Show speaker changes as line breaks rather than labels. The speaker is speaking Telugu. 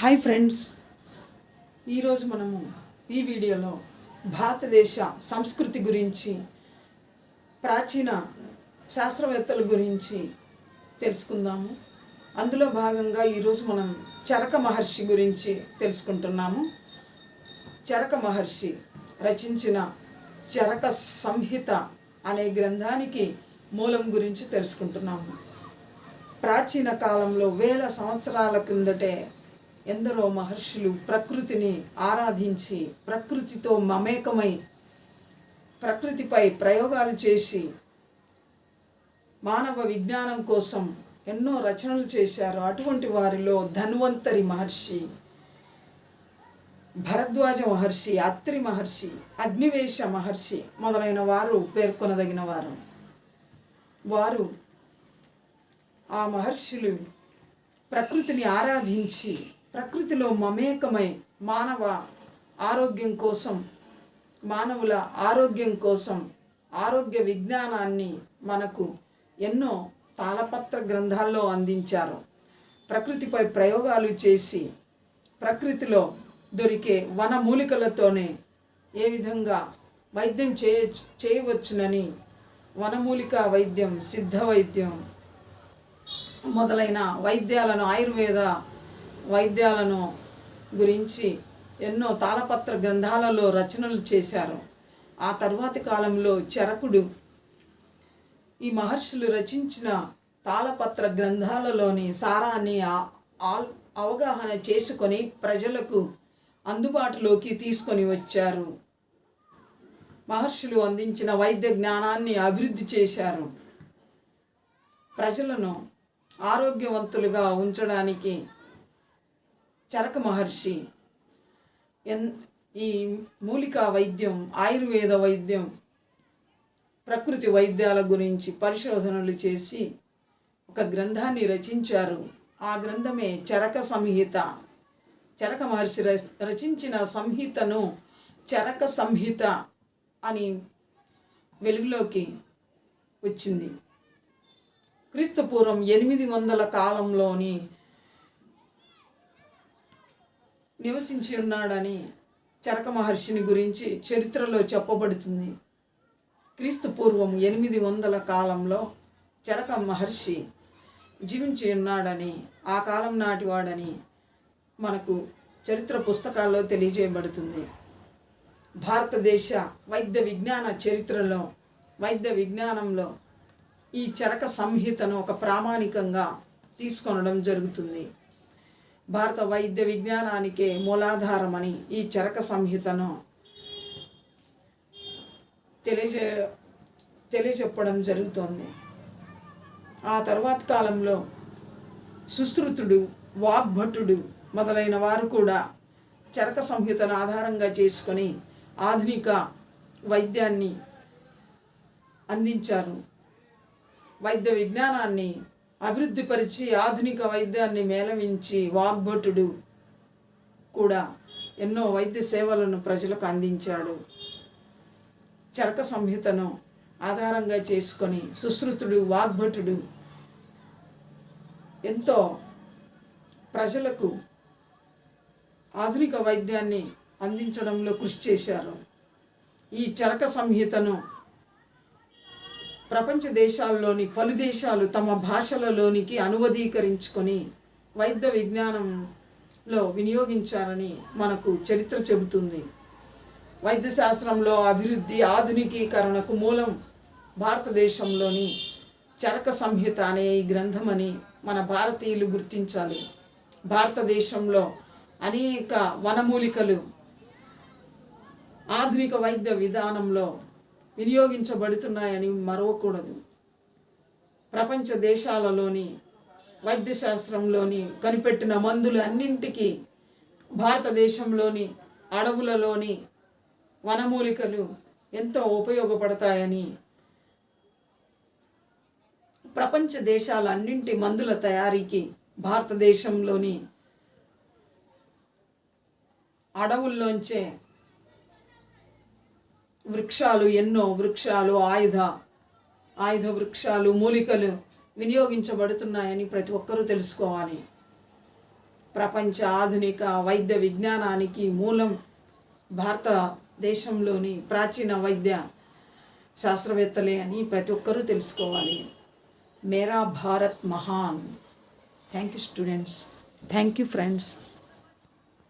హాయ్ ఫ్రెండ్స్, ఈరోజు మనము ఈ వీడియోలో భారతదేశ సంస్కృతి గురించి, ప్రాచీన శాస్త్రవేత్తల గురించి తెలుసుకుందాము. అందులో భాగంగా ఈరోజు మనం చరక మహర్షి గురించి తెలుసుకుంటున్నాము. చరక మహర్షి రచించిన చరక సంహిత అనే గ్రంథానికి మూలం గురించి తెలుసుకుంటున్నాము. ప్రాచీన కాలంలో వేల సంవత్సరాల కిందటే ఎందరో మహర్షులు ప్రకృతిని ఆరాధించి, ప్రకృతితో మమేకమై, ప్రకృతిపై ప్రయోగాలు చేసి మానవ విజ్ఞానం కోసం ఎన్నో రచనలు చేశారు. అటువంటి వారిలో ధన్వంతరి మహర్షి, భరద్వాజ మహర్షి, అత్రి మహర్షి, అగ్నివేశ మహర్షి మొదలైన వారు పేర్కొనదగిన వారు. వారు ఆ మహర్షులు ప్రకృతిని ఆరాధించి, ప్రకృతిలో మమేకమై మానవ ఆరోగ్యం కోసం, మానవుల ఆరోగ్యం కోసం ఆరోగ్య విజ్ఞానాన్ని మనకు ఎన్నో తాళపత్ర గ్రంథాల్లో అందించారు. ప్రకృతిపై ప్రయోగాలు చేసి, ప్రకృతిలో దొరికే వనమూలికలతోనే ఏ విధంగా వైద్యం చేయవచ్చునని వనమూలిక వైద్యం, సిద్ధ వైద్యం మొదలైన వైద్యాలను, ఆయుర్వేద వైద్యాలను గురించి ఎన్నో తాళపత్ర గ్రంథాలలో రచనలు చేశారు. ఆ తరువాతి కాలంలో చరకుడు ఈ మహర్షులు రచించిన తాళపత్ర గ్రంథాలలోని సారాన్ని అవగాహన చేసుకొని ప్రజలకు అందుబాటులోకి తీసుకొని వచ్చారు. మహర్షులు అందించిన వైద్య జ్ఞానాన్ని అభివృద్ధి చేశారు. ప్రజలను ఆరోగ్యవంతులుగా ఉంచడానికి చరక మహర్షి ఈ మూలికా వైద్యం, ఆయుర్వేద వైద్యం, ప్రకృతి వైద్యాల గురించి పరిశోధనలు చేసి ఒక గ్రంథాన్ని రచించారు. ఆ గ్రంథమే చరక సంహిత. చరక మహర్షి రచించిన సంహితను చరక సంహిత అని వెలుగులోకి వచ్చింది. క్రీస్తు పూర్వం 800 కాలంలోని నివసించి ఉన్నాడని చరక మహర్షిని గురించి చరిత్రలో చెప్పబడుతుంది. క్రీస్తు పూర్వం 800 కాలంలో చరక మహర్షి జీవించి ఉన్నాడని, ఆ కాలం నాటివాడని మనకు చరిత్ర పుస్తకాల్లో తెలియజేయబడుతుంది. భారతదేశ వైద్య విజ్ఞాన చరిత్రలో, వైద్య విజ్ఞానంలో ఈ చరక సంహితను ఒక ప్రామాణికంగా తీసుకొనడం జరుగుతుంది. భారత వైద్య విజ్ఞానానికే మూలాధారమని ఈ చరక సంహితను తెలియజెప్పడం జరుగుతోంది. ఆ తరువాత కాలంలో సుశ్రుతుడు, వాగ్భటుడు మొదలైన వారు కూడా చరక సంహితను ఆధారంగా చేసుకొని ఆధునిక వైద్యాన్ని అందించారు. వైద్య విజ్ఞానాన్ని అభివృద్ధిపరిచి ఆధునిక వైద్యాన్ని మేళవించి వాగ్భటుడు కూడా ఎన్నో వైద్య సేవలను ప్రజలకు అందించాడు. చరక సంహితను ఆధారంగా చేసుకొని సుశ్రుతుడు, వాగ్భటుడు ఎంతో ప్రజలకు ఆధునిక వైద్యాన్ని అందించడంలో కృషి చేశారు. ఈ చరక సంహితను ప్రపంచ దేశాల్లోని పలు దేశాలు తమ భాషలలోనికి అనువదీకరించుకొని వైద్య విజ్ఞానంలో వినియోగించారని మనకు చరిత్ర చెబుతుంది. వైద్య శాస్త్రంలో అభివృద్ధి, ఆధునికీకరణకు మూలం భారతదేశంలోని చరక సంహిత అనే ఈ గ్రంథమని మన భారతీయులు గుర్తించాలి. భారతదేశంలో అనేక వనమూలికలు ఆధునిక వైద్య విధానంలో వినియోగించబడుతున్నాయని మరవకూడదు. ప్రపంచ దేశాలలోని వైద్యశాస్త్రంలోని కనిపెట్టిన మందులు అన్నింటికీ భారతదేశంలోని అడవులలోని వనమూలికలు ఎంతో ఉపయోగపడతాయని, ప్రపంచ దేశాలన్నింటి మందుల తయారీకి భారతదేశంలోని అడవుల్లోంచే వృక్షాలు, ఎన్నో వృక్షాలు, ఆయుధ వృక్షాలు, మూలికలు వినియోగించబడుతున్నాయని ప్రతి ఒక్కరూ తెలుసుకోవాలి. ప్రపంచ ఆధునిక వైద్య విజ్ఞానానికి మూలం భారతదేశంలోని ప్రాచీన వైద్య శాస్త్రవేత్తలే అని ప్రతి ఒక్కరూ తెలుసుకోవాలి. మేరా భారత్ మహాన్. Thank you students. Thank you friends.